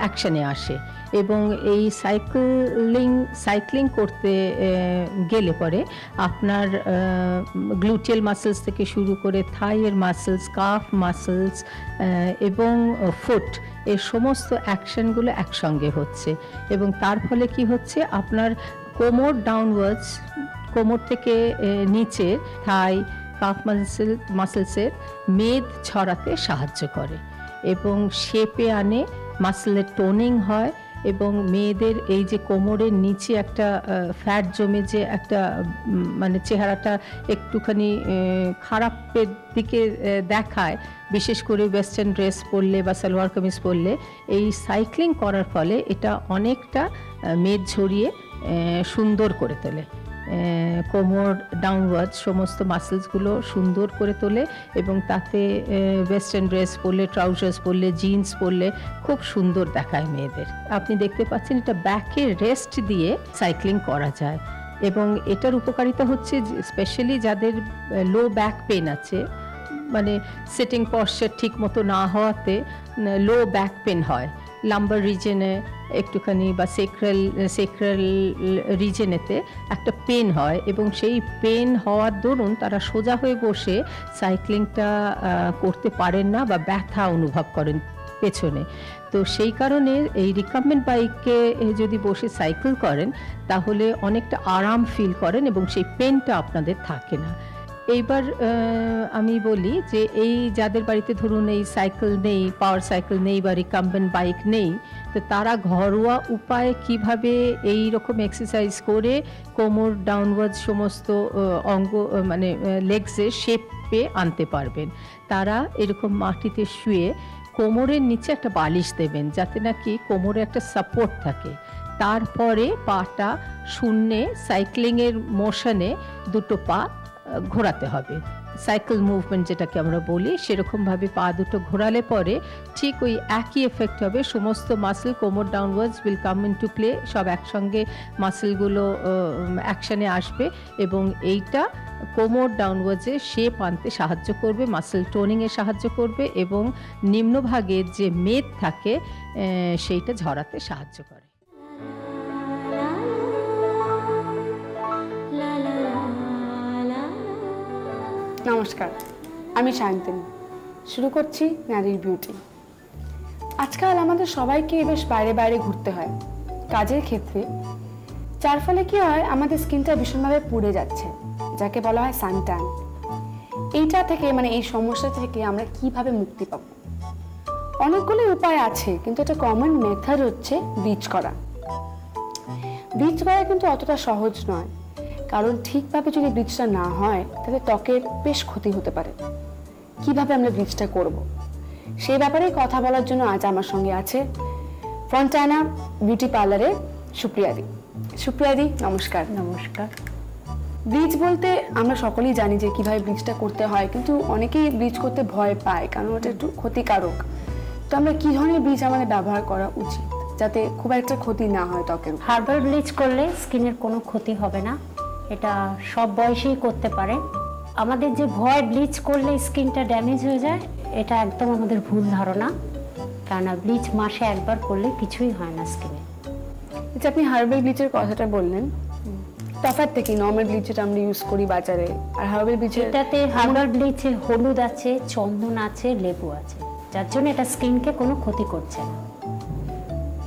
অ্যাকশনে আসে, এবং এই সাইক্লিং করতে গেলে পরে আপনার গ্লুটিয়াল মাসেলস থেকে শুরু করে থাইয়ের মাসেলস, কাফ মাসেলস এবং ফুট, এই সমস্ত অ্যাকশনগুলো একসঙ্গে হচ্ছে, এবং তার ফলে কি হচ্ছে আপনার কোমর ডাউনওয়ার্ডস, কোমর থেকে নিচে থাই, কাফ মাসেলসের মেদ ছড়াতে সাহায্য করে এবং শেপে আনে, মাসেলের টোনিং হয়, এবং মেয়েদের এই যে কোমরের নিচে একটা ফ্যাট জমে যে একটা মানে চেহারাটা একটুখানি খারাপের দিকে দেখায়, বিশেষ করে ওয়েস্টার্ন ড্রেস পরলে বা সালোয়ার কামিজ পরলে, এই সাইক্লিং করার ফলে এটা অনেকটা মেদ ঝরিয়ে সুন্দর করে তোলে। কোমর ডাউনওয়ার্ড সমস্ত মাসেলসগুলো সুন্দর করে তোলে, এবং তাতে ওয়েস্টার্ন ড্রেস পরলে, ট্রাউজার্স পরলে, জিন্স পরলে খুব সুন্দর দেখায় মেয়েদের। আপনি দেখতে পাচ্ছেন এটা ব্যাকে রেস্ট দিয়ে সাইক্লিং করা যায়, এবং এটার উপকারিতা হচ্ছে স্পেশালি যাদের লো ব্যাক পেন আছে, মানে সিটিং পশ্চার ঠিক মতো না হওয়াতে লো ব্যাক পেন হয়, লাম্বার রিজনে একটুখানি বা সেক্রাল রিজনেতে একটা পেন হয়, এবং সেই পেন হওয়ার দরুন তারা সোজা হয়ে বসে সাইক্লিংটা করতে পারেন না বা ব্যথা অনুভব করেন পেছনে। তো সেই কারণে এই রিকাম্বেন্ট বাইকে যদি বসে সাইকেল করেন তাহলে অনেকটা আরাম ফিল করেন এবং সেই পেনটা আপনাদের থাকে না। এইবার আমি বলি যে এই যাদের বাড়িতে ধরুন এই সাইকেল নেই, পাওয়ার সাইকেল নেই বা রিকাম্বেন্ট বাইক নেই, তো তারা ঘরোয়া উপায়ে কিভাবে এই রকম এক্সারসাইজ করে কোমর ডাউনওয়ার্ড সমস্ত অঙ্গ মানে লেগসের শেপে আনতে পারবেন। তারা এরকম মাটিতে শুয়ে কোমরের নিচে একটা বালিশ দেবেন যাতে নাকি কোমরে একটা সাপোর্ট থাকে। তারপরে পাটা শূন্যে সাইক্লিংয়ের মোশনে দুটো পা ঘোরাতে হবে, সাইকেল মুভমেন্ট যেটাকে আমরা বলি, সেরকমভাবে পা দুটো ঘোরালে পরে ঠিক ওই একই এফেক্ট হবে। সমস্ত মাসেল কোমর downwards will come into play, সব একসঙ্গে মাসেলগুলো অ্যাকশানে আসবে এবং এইটা কোমর ডাউনওয়ার্ডসে শেপ আনতে সাহায্য করবে, মাসেল টোনিংয়ে সাহায্য করবে এবং নিম্নভাগের যে মেদ থাকে সেইটা ঝরাতে সাহায্য করে। নমস্কার, আমি সায়ন্তনী। শুরু করছি নারীর বিউটি। আজকাল আমাদের সবাইকে বেশ বাইরে বাইরে ঘুরতে হয় কাজের ক্ষেত্রে, যার ফলে কি হয় আমাদের স্কিনটা ভীষণভাবে পুড়ে যাচ্ছে, যাকে বলা হয় সানট্যান। এইটা থেকে মানে এই সমস্যা থেকে আমরা কিভাবে মুক্তি পাবো? অনেকগুলো উপায় আছে, কিন্তু একটা কমন মেথড হচ্ছে ব্লিচ করা। ব্লিচ করা কিন্তু অতটা সহজ নয়, কারণ ঠিকভাবে যদি ব্লিচটা না হয় তাহলে ত্বকের বেশ ক্ষতি হতে পারে। কিভাবে আমরা ব্লিচটা করব, সেই ব্যাপারে কথা বলার জন্য আজ আমার সঙ্গে আছে ফন্টানা বিউটি পার্লারের সুপ্রিয়াদি। সুপ্রিয়াদি, নমস্কার। নমস্কার। ব্লিচ বলতে আমরা সকলেই জানি যে কিভাবে ব্লিচটা করতে হয়, কিন্তু অনেকেই ব্লিচ করতে ভয় পায় কারণ ওটা একটু ক্ষতিকারক। তো আমরা কি ধরনের ব্লিচ আমাদের ব্যবহার করা উচিত যাতে খুব একটা ক্ষতি না হয় ত্বকের? হার্বাল ব্লিচ করলে স্কিনের কোনো ক্ষতি হবে না, এটা সব বয়সেই করতে পারে। আমাদের যে ভয় ব্লিচ করলে স্কিনটা ড্যামেজ হয়ে যায়, এটা একদম আমাদের ভুল ধারণা। কেননা ব্লিচ মাসে একবার করলে কিছুই হয় না স্কিনে। আচ্ছা, আপনি হার্বাল ব্লিচের কথাটা বললেন, তফাৎটা কি নরমাল ব্লিচ যেটা আমরা ইউজ করি বাজারে আর হার্বাল ব্লিচের? এটাতে হার্বাল ব্লিচে হলুদ আছে, চন্দন আছে, লেবু আছে, যার জন্য এটা স্কিনকে কোনো ক্ষতি করছে না।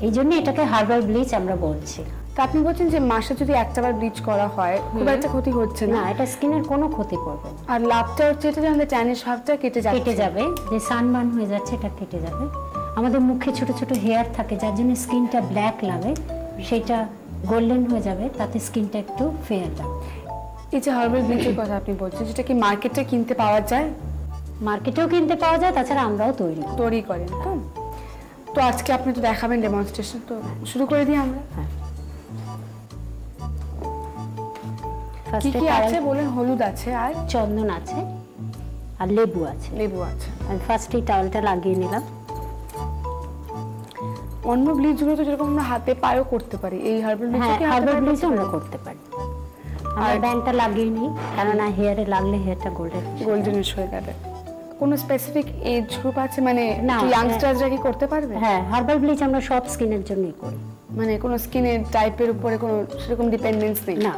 এই জন্য এটাকে হার্বাল ব্লিচ আমরা বলছি। তা আপনি বলছেন যে মাসে যদি একটাবার ব্লিচ করা হয় খুব একটা ক্ষতি হচ্ছে না, না? এটা স্কিনের কোনো ক্ষতি করবে না। আর লাভটা হচ্ছে এটা যে আমাদের ট্যানিশ ভাবটা কেটে যাবে, যে সানবার্ন হয়ে যাচ্ছে এটা কেটে যাবে। আমাদের মুখে ছোট ছোট হেয়ার থাকে যার জন্য স্কিনটা ব্ল্যাক লাগে, সেটা গোল্ডেন হয়ে যাবে, তাতে স্কিনটা একটু ফেয়ার লাগবে। এই যে হার্বাল ব্লিচের কথা আপনি বলছেন, যেটা কি মার্কেটে কিনতে পাওয়া যায়? মার্কেটেও কিনতে পাওয়া যায়, তাছাড়া আমরাও তৈরি করেন। তো আজকে আপনি তো দেখাবেন ডেমনস্ট্রেশন, তো শুরু করে দিই আমরা। হ্যাঁ, কি কি আছে বলেন? হলুদ আছে, আর চন্দন আছে, আর লেবু আছে। আমি ফার্স্টে টাওয়ালটা লাগিয়ে নিলাম। অন্য ব্লিচগুলো তো যেরকম আমরা হাতে পায়েও করতে পারি, এই হার্বাল ব্লিচ আমরা করতে পারি। আমরা ব্যান্ডটা লাগিয়ে নিই, কেননা হেয়ারে লাগলে হেয়ারটা গোল্ডেনিশ হয়ে যাবে। কোনো স্পেসিফিক এজ গ্রুপ আছে, মানে ইয়াংস্টাররা কি করতে পারবে? হ্যাঁ, হার্বাল ব্লিচ আমরা সব স্কিনের জন্যই করি, মানে কোনো স্কিনের টাইপের উপরে কোনো সেরকম ডিপেন্ডেন্স নেই না।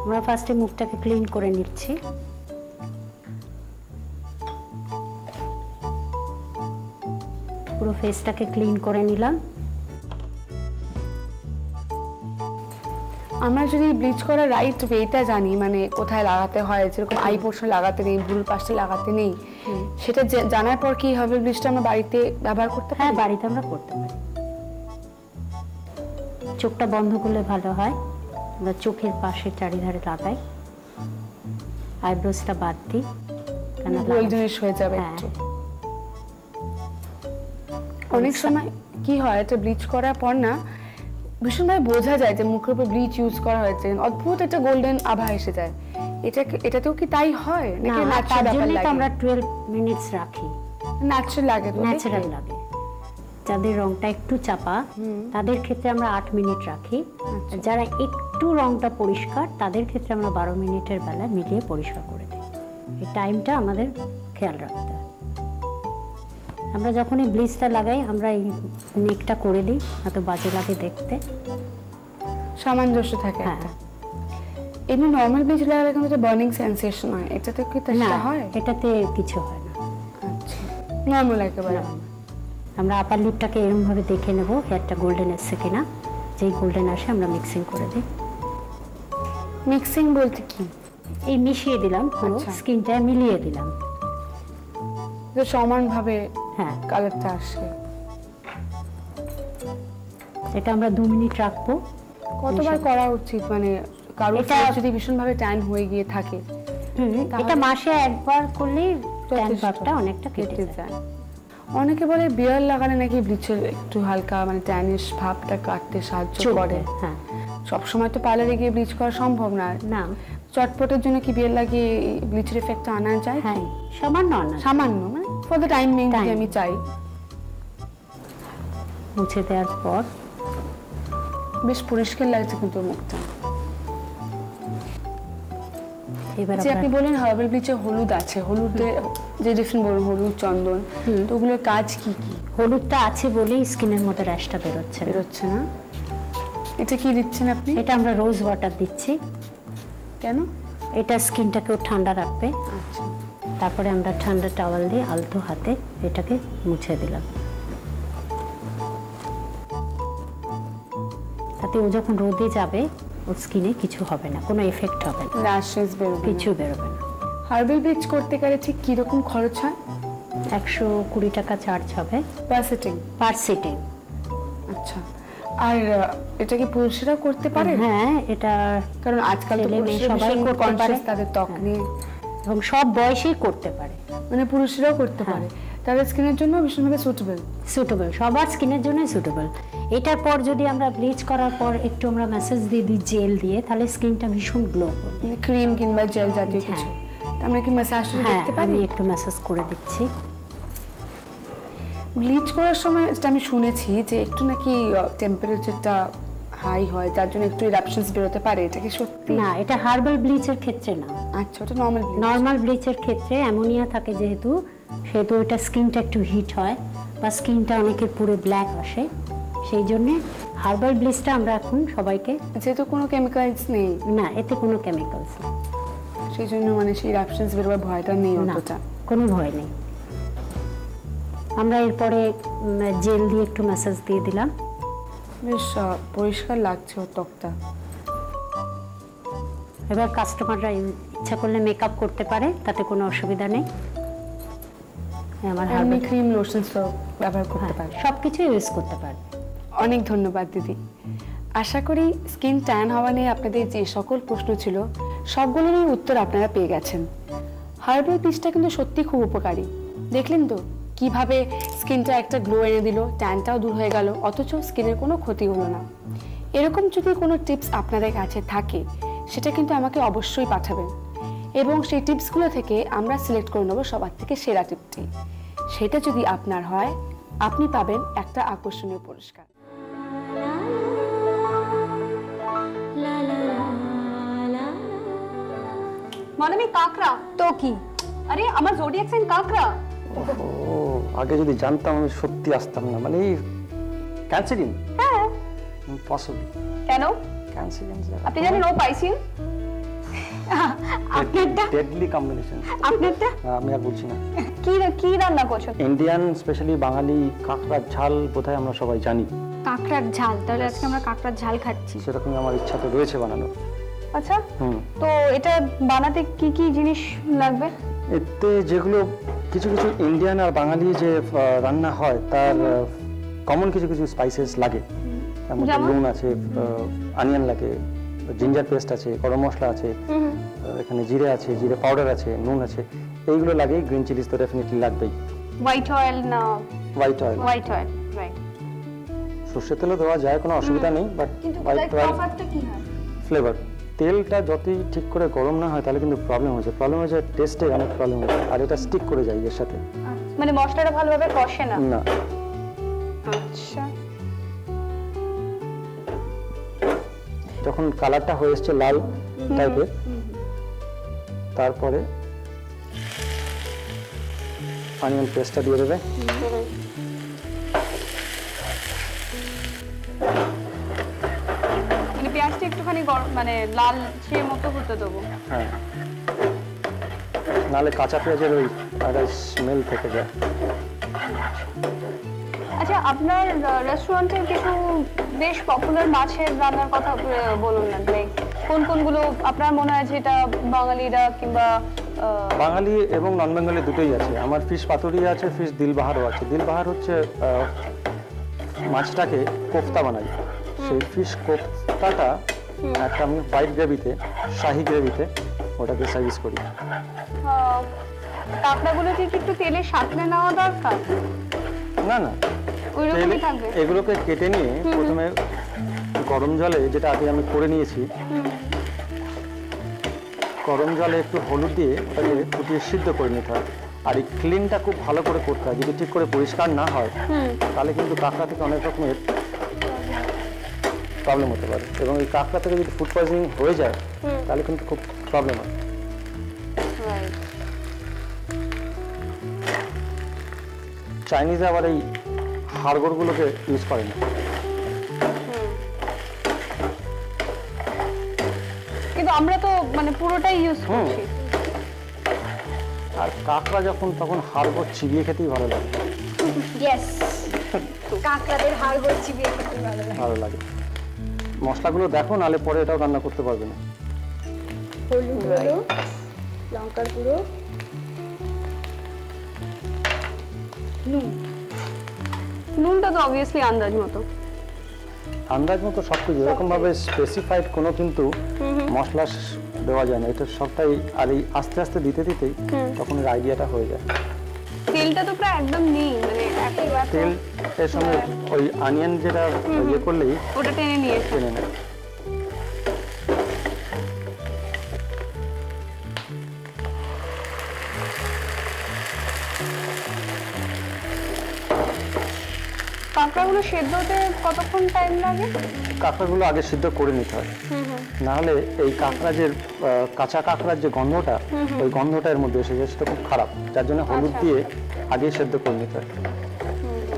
আমরা ফার্স্টে মুখটাকে ক্লিন করে নিচ্ছি। পুরো ফেসটাকে ক্লিন করে নিলাম। আমরা যদি ব্লিচ করার রাইট ওয়েটা জানি, মানে কোথায় লাগাতে হয়, যেরকম আই পোর্শন লাগাতে নেই, ভুল পাশে লাগাতে নেই, সেটা জানার পর কি হবে ব্লিচটা আমরা বাড়িতে ব্যবহার করতে পারি? হ্যাঁ, বাড়িতে আমরা করতে পারি। চোখটা বন্ধ করলে ভালো হয়। আমরা চোখের পাশে চারিধারে লাগাই, আইব্রোসটা বাদ দিই, কেন গোল্ডেনিশ হয়ে যাবে একটু। অনেক সময় কি হয়, এটা ব্লিচ করার পর না ভীষণভাবে বোঝা যায় যে মুখের উপর ব্লিচ ইউজ করা হয়েছে, অদ্ভুত একটা গোল্ডেন আভা এসে যায়। এটাতেও কি তাই হয় নাকি ন্যাচারাল ব্যাপার লাগে? আমরা 12 মিনিটস রাখি। ন্যাচারাল লাগে তো? ন্যাচারাল লাগে। যাদের রংটা একটু চাপা তাদের ক্ষেত্রে আমরা 8 মিনিট রাখি। যারা একটু রংটা পরিষ্কার তাদের ক্ষেত্রে আমরা 12 মিনিটের বেলা মিলিয়ে পরিষ্কার করে দিই। এই টাইমটা আমাদের খেয়াল রাখতে হয়। আমরা যখন এই ব্লিচটা লাগাই আমরা এই নেকটা করে দিই, এত বাজে লাগে দেখতে, সামঞ্জস্য থাকে। হ্যাঁ, এমনি নরমাল ব্লিচ লাগালে কিন্তু বার্নিং সেন্সেশন হয়, এটাতে কি তা হয়? এটাতে কিছু হয় না। আচ্ছা, নরমাল একেবারে। আমরা আপার লিপটাকে এরকম ভাবে দেখে নেব হেয়ারটা গোল্ডেন এসছে কিনা। যেই গোল্ডেন আসে আমরা মিক্সিং করে দিই। মিক্সিং বলতে কি? এই মিশিয়ে দিলাম, পুরো স্কিনটা মিলিয়ে দিলাম, যে সমানভাবে হ্যাঁ কালারটা আসে। এটা আমরা 2 মিনিট রাখবো। কতবার করা উচিত, মানে কারো যদি ভীষণভাবে ট্যান হয়ে গিয়ে থাকে? এটা মাসে একবার করলেই ট্যান ভাবটা অনেকটা কেটে যায়। অনেকে বলে বিয়ার লাগালে নাকি ব্লিচের একটু হালকা মানে ট্যানিশ ভাবটা কাটতে সাহায্য করে। হ্যাঁ, সবসময় তো পার্লারে গিয়ে ব্লিচ করা সম্ভব না। না, চটপটের জন্য কি বিয়ার লাগিয়ে ব্লিচের এফেক্টটা আনা যায়? হ্যাঁ, সামান্য মানে ফর দ্য টাইম বিং যদি আমি চাই। মুছে দেওয়ার পর বেশ পরিষ্কার লাগছে কিন্তু মুখটা। এবার আপনি বলেন হার্বাল ব্লিচে হলুদ আছে, হলুদে যে ডিফারেন্ট বলুন, হলুদ চন্দন, তো ওগুলোর কাজ কি কি? হলুদটা আছে বলেই স্কিনের মধ্যে র্যাশটা বেরোচ্ছে না। এটা কি দিচ্ছেন আপনি? এটা আমরা রোজ ওয়াটার দিচ্ছি। কেন? এটা স্কিনটাকেও ঠান্ডা রাখবে। আচ্ছা, তারপরে আমরা ঠান্ডা টাওয়াল দিয়ে আলতো হাতে এটাকে মুছে দিলাম। তাতে ও যখন রোদে যাবে ওর স্কিনে কিছু হবে না, কোনো এফেক্ট হবে না, র্যাশেস বেরোবে, কিছু বেরোবে না। হার্বাল ব্লিচ করতে গেলে ঠিক কিরকম খরচ হয়? 120 টাকা চার্জ হবে পার সিটিং? পার সিটিং। আচ্ছা, আর এটা কি পুরুষরাও করতে পারে? হ্যাঁ, এটা কারণ আজকাল তো সবাই করতে পারে, তাদের ত্বক নিয়ে, এবং সব বয়সেই করতে পারে, মানে পুরুষরাও করতে পারে, তাদের স্কিনের জন্য ভীষণভাবে সুটেবল, সবার স্কিনের জন্য সুটেবল। এটার পর যদি আমরা ব্লিচ করার পর একটু আমরা ম্যাসেজ দিয়ে দিই জেল দিয়ে, তাহলে স্কিনটা ভীষণ গ্লো করবে। ক্রিম কিংবা জেল জাতীয় কিছু আমরা কি ম্যাসাজ করতে পারি? আমি একটু ম্যাসাজ করে দিচ্ছি। ব্লিচ করার সময় আমি শুনেছি যে একটু নাকি টেম্পারেচারটা হাই হয়, যার জন্য একটু ইরাপশনস বেরোতে পারে, এটা কি সত্যি? না, এটা হার্বাল ব্লিচের ক্ষেত্রে না। আচ্ছা, ওটা নর্মাল ব্লিচের ক্ষেত্রে অ্যামোনিয়া থাকে যেহেতু ওটা স্কিনটা একটু হিট হয় বা স্কিনটা অনেকের পুরো ব্ল্যাক আসে, সেই জন্যে হার্বাল ব্লিচটা আমরা এখন সবাইকে, যেহেতু কোনো কেমিক্যালস নেই, না এতে কোনো কেমিক্যালস নেই, সেই জন্য মানে সেই ইরাপশনস বেরোবার ভয়টা নেই, অতটা কোনো ভয় নেই। আমরা এরপরে জেল দিয়ে একটু ম্যাসাজ দিয়ে দিলাম। বেশ পরিষ্কার লাগছে ওর ত্বকটা। এবার কাস্টমাররা ইচ্ছা করলে মেকআপ করতে পারে, তাতে কোনো অসুবিধা নেই। আমার হার্বাল ক্রিম লোশনস ব্যবহার করতে পারে, সব কিছু ইউজ করতে পারে। অনেক ধন্যবাদ দিদি। আশা করি স্কিন ট্যান হওয়া নিয়ে আপনাদের যে সকল প্রশ্ন ছিল সবগুলোরই উত্তর আপনারা পেয়ে গেছেন। হার্বাল ব্লিচটা কিন্তু সত্যি খুব উপকারী। দেখলেন তো কিভাবে স্কিনটা একটা গ্লো এনে দিল, ট্যানটাও দূর হয়ে গেল, অথচ স্কিনের কোনো ক্ষতি হলো না। এরকম যদি কোনো টিপস আপনাদের কাছে থাকে সেটা কিন্তু আমাকে অবশ্যই পাঠাবেন, এবং সেই টিপসগুলো থেকে আমরা সিলেক্ট করে নেব সবার থেকে সেরা টিপটি। সেটা যদি আপনার হয়, আপনি পাবেন একটা আকর্ষণীয় পুরস্কার। মানে কাকড়া তো কি? আরে আমার জোডিয়াক সাইন কাকড়া। ও আগে যদি জানতাম আমি সত্যি আসতাম না। মানে ক্যান্সারিন? হ্যাঁ। ইম্পসিবল। কেন? ক্যান্সারিন আপনি জানেন ও পাইছেন? আপনারটা ডেডলি কম্বিনেশন। আপনারটা আমি আর বলছি না। কি রান্না করছো? ইন্ডিয়ান স্পেশালি বাঙালি কাঁকড়ার ঝাল বোধহয় আমরা সবাই জানি। কাঁকড়ার ঝাল? তাহলে আজকে আমরা কাঁকড়ার ঝাল খাচ্ছি। সেরকমই আমার ইচ্ছা তো রয়েছে বানানো। আচ্ছা, তো এটা বানাতে কি কি জিনিস লাগবে? এতে যেগুলো কিছু কিছু ইন্ডিয়ান আর বাঙালি যে রান্না হয় তার কমন কিছু কিছু স্পাইসেস লাগে। তার মধ্যে নুন আছে, অনিয়ন লাগে, জিঞ্জার পেস্ট আছে, গরম মশলা আছে, এখানে জিরে আছে, জিরে পাউডার আছে, নুন আছে, এইগুলো লাগে। গ্রিন চিলিজ তো ডেফিনেটলি লাগবেই। হোয়াইট অয়েল না? White oil. White oil, right. সরষের তেলও দেওয়া যায়, কোনো অসুবিধা নেই, বাট হোয়াইট অয়েল ফ্লেভার। তেলটা যতই ঠিক করে গরম না হয় তাহলে কিন্তু প্রবলেম হয়েছে, টেস্টে অনেক প্রবলেম হয়েছে, আর এটা স্টিক করে যায় এর সাথে। মানে মশলাটা ভালোভাবে কষে না? না। আচ্ছা, যখন কালারটা হয়ে এসছে লাল টাইপের, তারপরে অনিয়ন পেস্টটা দিয়ে দেবে। মানে পেঁয়াজটা একটুখানি মানে লাল সে মতো হতে দেবো? হ্যাঁ, নাহলে কাঁচা পেঁয়াজের ওই একটা স্মেল থেকে যায়। আচ্ছা, আপনার রেস্টুরেন্টের কিছু বেশ পপুলার মাছের রান্নার কথা বলুন না, লাইক কোনগুলো আপনার মনে হয় যেটা বাঙালিরা কিংবা বাঙালি এবং নন বেঙ্গলি দুটোই আছে। আমার ফিশ পাতুরি আছে, ফিশ দিলবাহারও আছে। দিলবাহার হচ্ছে মাছটাকে কোফতা বানাই, সেই ফিশ কোফতাটা একটা আমি হোয়াইট গ্রেভিতে, শাহি গ্রেভিতে ওটাকে সার্ভিস করি। কাঁকড়াগুলো কি একটু তেলে সাঁতলে নেওয়া দরকার? না না, এগুলোকে কেটে নিয়ে প্রথমে গরম জলে, যেটা আগে আমি করে নিয়েছি, গরম জলে একটু হলুদ দিয়ে ওটাকে ফুটিয়ে সিদ্ধ করে নিতে হয়। আর এই ক্লিনটা খুব ভালো করে করতে হয়। যদি ঠিক করে পরিষ্কার না হয় তাহলে কিন্তু কাঁকড়া থেকে অনেক রকমের প্রবলেম হতে পারে, এবং এই কাঁকড়া থেকে যদি ফুড পয়জনিং হয়ে যায় তাহলে কিন্তু খুব প্রবলেম হয়। চাইনিজ আবার এই হাড়গোড়গুলোকে ইউজ করে না, কিন্তু আমরা তো মানে পুরোটাই ইউজ করছি। আর কাঁকড়া যখন তখন হাড়গোড় চিবিয়ে খেতেই ভালো লাগে। ইয়েস, কাঁকড়াদের হাড়গোড় চিবিয়ে খেতে ভালো লাগে। মশলাগুলো দেখো, নালে পরে এটাও রান্না করতে পারবে না। হলুদ, লঙ্কার গুঁড়ো, নুন। নুনটা তো অবভিয়াসলি আন্দাজ মতো। আন্দাজ মতো সবকিছু এরকম ভাবে স্পেসিফাইড কোনো কিন্তু মশলা দেওয়া যায় না, এটা সবটাই আর এই আস্তে আস্তে দিতে দিতেই তখন এর আইডিয়াটা হয়ে যায়। তেলটা তো প্রায় একদম নেই, মানে একেবারে তেল এর সঙ্গে ওই অনিয়ন যেটা ইয়ে করলেই ওটা টেনে নিয়েছে। টেনে নেয়। কাঁকড়াগুলো সেদ্ধ হতে কতক্ষণ টাইম লাগে? কাঁকড়াগুলো আগে সিদ্ধ করে নিতে হয়, না হলে এই কাঁকড়া যে কাঁচা কাঁকড়ার যে গন্ধটা ওই গন্ধটা এর মধ্যে এসে যায়, সেটা খুব খারাপ, যার জন্য হলুদ দিয়ে আগে সেদ্ধ করে নিতে হয়।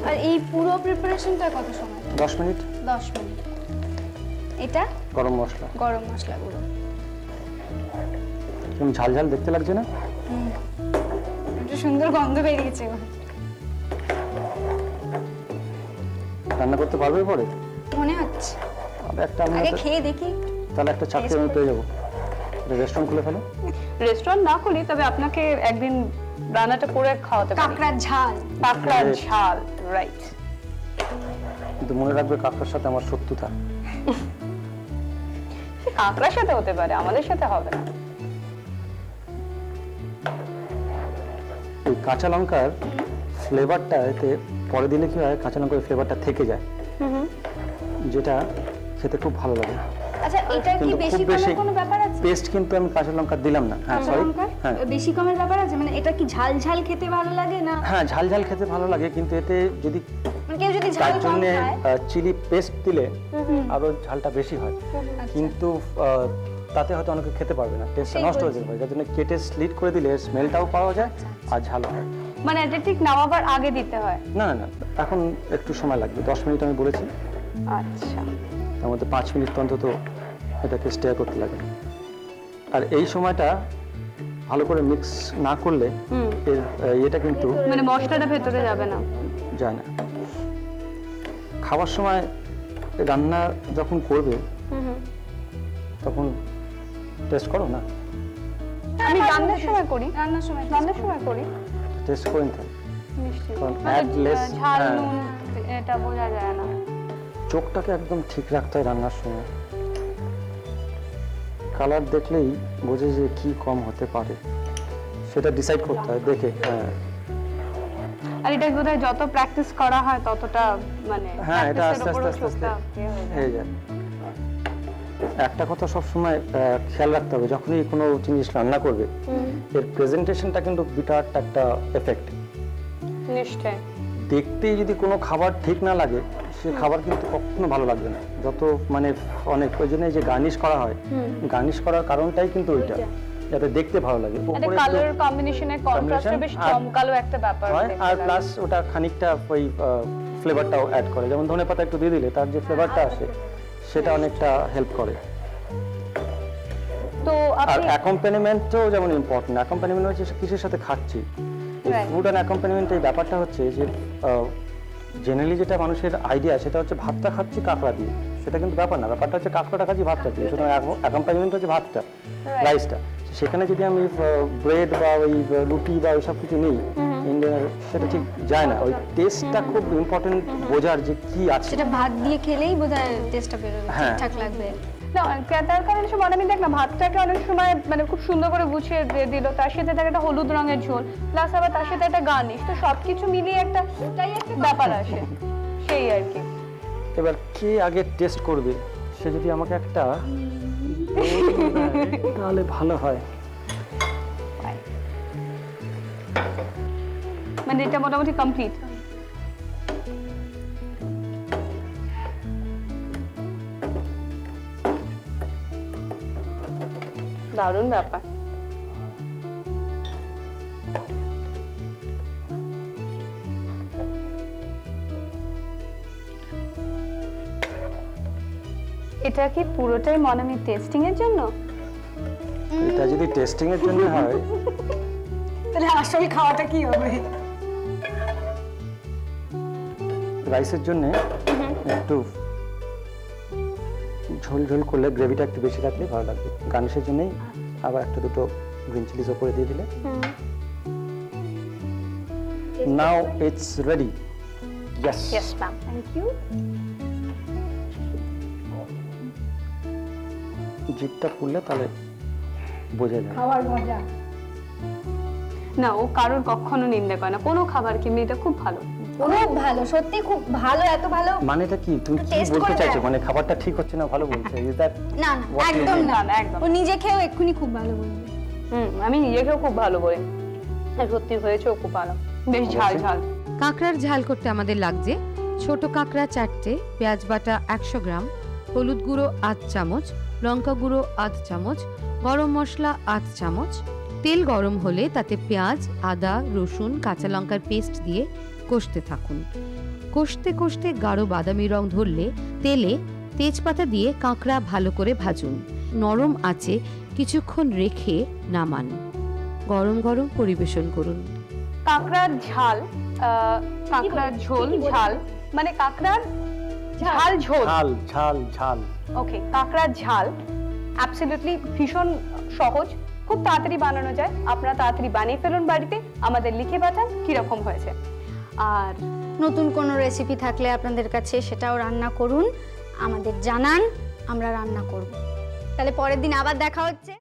আর এই পুরো প্রিপারেশনটা কত সময়? 10 মিনিট। 10 মিনিট। এটা গরম মশলা, গরম মশলা গুঁড়ো। তুমি ঝাল ঝাল দেখতে লাগছে না? একটা সুন্দর গন্ধ বেরিয়েছে। রান্না করতে পারবে পরে? মনে হচ্ছে। আগে খেয়ে দেখি, তাহলে একটা চাকরি আমি পেয়ে যাবো। রেস্টুরেন্ট খুলে ফেলো। রেস্টুরেন্ট না খুলি, তবে আপনাকে একদিন রান্নাটা করে খাওয়াতে পারি। কাঁকড়ার ঝাল। কাঁকড়ার ঝাল, রাইট। কিন্তু মনে রাখবে কাঁকড়ার সাথে আমার শত্রুতা। কাঁকড়ার সাথে হতে পারে, আমাদের সাথে হবে না। এই কাঁচা লঙ্কার ফ্লেভারটা এতে পরে দিলে কি হয়, কাঁচা লঙ্কার ফ্লেভারটা থেকে যায়, যেটা খেতে খুব ভালো লাগে। আচ্ছা, এটা কি বেশি কমের কোনো ব্যাপার আছে? পেস্ট কিন্তু আমি কাঁচা লঙ্কা দিলাম না। হ্যাঁ, সরি। হ্যাঁ, বেশি কমের ব্যাপার আছে, মানে এটা কি ঝাল ঝাল খেতে ভালো লাগে না? হ্যাঁ, ঝাল ঝাল খেতে ভালো লাগে, কিন্তু এতে যদি কেউ যদি ঝাল কম খায়, চিলি পেস্ট দিলে আরো ঝালটা বেশি হয়, কিন্তু তাতে হয়তো অনেকে খেতে পারবে না, টেস্টটা নষ্ট হয়ে যেতে পারে, যার জন্য কেটে স্লিট করে দিলে স্মেলটাও পাওয়া যায় আর ঝালও হয়। মানে এটা ঠিক নামাবার আগে দিতে হয়? না না না, এখন একটু সময় লাগবে, 10 মিনিট আমি বলেছি। আচ্ছা, তার মধ্যে 5 মিনিট অন্তত এটাকে স্টিয়ার করতে লাগে। আর এই সময়টা ভালো করে মিক্স না করলে এর এটা কিন্তু মানে মশলাটা ভেতরে যাবে না, যায় না। খাবার সময় রান্না যখন করবে তখন টেস্ট করো না। আমি রান্নার সময় করি, রান্নার সময় করি, টেস্ট করে নিতে নিশ্চয়ই। ঝাল নুন এটা বোঝা যায় না। চোখটাকে একদম ঠিক রাখতে হয় রান্নার সময়, কালার দেখলেই বোঝে যে কি কম হতে পারে, সেটা ডিসাইড করতে হয় দেখে। হ্যাঁ, আর এটা বোধহয় যত প্র্যাকটিস করা হয় ততটা মানে হ্যাঁ, এটা আস্তে আস্তে আস্তে আস্তে হয়ে যায়। একটা কথা সব সময় খেয়াল রাখতে হবে, যখনই কোনো জিনিস রান্না করবে এর প্রেজেন্টেশনটা কিন্তু বিরাট একটা এফেক্ট। নিশ্চয়। দেখতেই যদি কোনো খাবার ঠিক না লাগে, সে খাবার কিন্তু কখনো ভালো লাগবে না। যত মানে অনেক ওই জন্য যে গার্নিশ করা হয়, গার্নিশ করার কারণটাই কিন্তু ওইটা, যাতে দেখতে ভালো লাগে। উপরে কালার কম্বিনেশনের কন্ট্রাস্টটা বেশ চমকালো একটা ব্যাপার হয়, আর প্লাস ওটা খানিকটা ওই ফ্লেভারটাও অ্যাড করে, যেমন ধনেপাতা একটু দিয়ে দিলে তার যে ফ্লেভারটা আসে সেটা অনেকটা হেল্প করে। তো আর অ্যাকম্পানিমেন্টও যেমন ইম্পর্টেন্ট। অ্যাকম্পানিমেন্ট হচ্ছে কিসের সাথে খাচ্ছি, ফুড অ্যান্ড অ্যাকম্পানিমেন্ট। এই ব্যাপারটা হচ্ছে যে জেনারেলি যেটা মানুষের আইডিয়া সেটা হচ্ছে ভাতটা খাচ্ছি কাঁকড়া দিয়ে, সেটা কিন্তু ব্যাপার না। ব্যাপারটা হচ্ছে কাঁকড়াটা খাচ্ছি ভাতটা দিয়ে, সুতরাং অ্যাকম্পানিমেন্ট হচ্ছে ভাতটা, রাইসটা। সেখানে যদি আমি ব্রেড বা ওই রুটি বা ওইসব কিছু নিই ইন্ডিয়ান, সেটা ঠিক যায় না। ওই টেস্টটা খুব ইম্পর্টেন্ট বোঝার যে কি আছে। সেটা ভাত দিয়ে খেলেই বোধহয় টেস্টটা বেরোবে, ঠিকঠাক লাগবে। না, তার কারণে সব আমি দেখলাম ভাতটাকে অনেক সময় মানে খুব সুন্দর করে গুছিয়ে দিয়ে দিল, তার সাথে থাকে একটা হলুদ রঙের ঝোল, প্লাস আবার তার সাথে একটা গার্নিশ, তো সবকিছু মিলিয়ে একটা ব্যাপার আসে, সেই আর কি। এবার কে আগে টেস্ট করবে, সে যদি আমাকে একটা তাহলে ভালো হয়। মানে এটা মোটামুটি কমপ্লিট। দারুণ ব্যাপার। এটা কি পুরোটাই মনামি টেস্টিং এর জন্য? এটা যদি টেস্টিং এর জন্য হয় তাহলে আসল খাওয়াটা কি হবে? রাইসের জন্য একটু ঝোল ঝোল করলে গ্রেভিটা একটু বেশি রাখলে ভালো লাগবে। গার্নিশের জন্যই আবার একটা দুটো গ্রিন চিলিস উপরে দিয়ে দিলে। Now it's ready. Yes yes ma'am, thank you. জিপটা খুললে তাহলে বোঝা যায় খাওয়ার মজা। না, ও কারোর কখনো নিন্দে করে না কোনো খাবার, কিন্তু এটা খুব ভালো, খুব ভালো, সত্যি খুব ভালো, এত ভালো। মানেটা কি তুমি কি বলতে চাইছো? মানে খাবারটা ঠিক হচ্ছে না ভালো বলছে? Is that? না না, একদম না, একদম। ও নিজে খেয়েও এক্ষুনি খুব ভালো বলবে। আমি নিজে খেয়েও খুব ভালো বলি, সত্যি হয়েছে খুব ভালো, বেশ ঝাল ঝাল। কাঁকড়ার ঝাল করতে আমাদের লাগছে ছোট কাঁকড়া 4টে, পেঁয়াজ বাটা 100 গ্রাম, হলুদ গুঁড়ো 1 চামচ, লঙ্কা গুঁড়ো 1 চামচ, গরম মশলা 1 চামচ। তেল গরম হলে তাতে পেঁয়াজ, আদা, রসুন, কাঁচা লঙ্কার পেস্ট দিয়ে কষতে থাকুন। কষতে কষতে গাঢ় বাদামি রং ধরলে তেলে তেজপাতা দিয়ে কাঁকড়া ভালো করে ভাজুন। নরম আঁচে কিছুক্ষণ রেখে নামান। গরম গরম পরিবেশন করুন। কাঁকড়ার ঝাল, কাঁকড়ার ঝোল, ঝাল মানে কাঁকড়ার ঝাল ঝোল, ঝাল ঝাল ঝাল। ওকে, কাঁকড়ার ঝাল অ্যাবসলিউটলি ভীষণ সহজ, খুব তাড়াতাড়ি বানানো যায়। আপনারা তাড়াতাড়ি বানিয়ে ফেলুন বাড়িতে, আমাদের লিখে পাঠান কিরকম হয়েছে। আর নতুন কোনো রেসিপি থাকলে আপনাদের কাছে সেটাও রান্না করুন, আমাদের জানান, আমরা রান্না করব। তাহলে পরের দিন আবার দেখা হচ্ছে।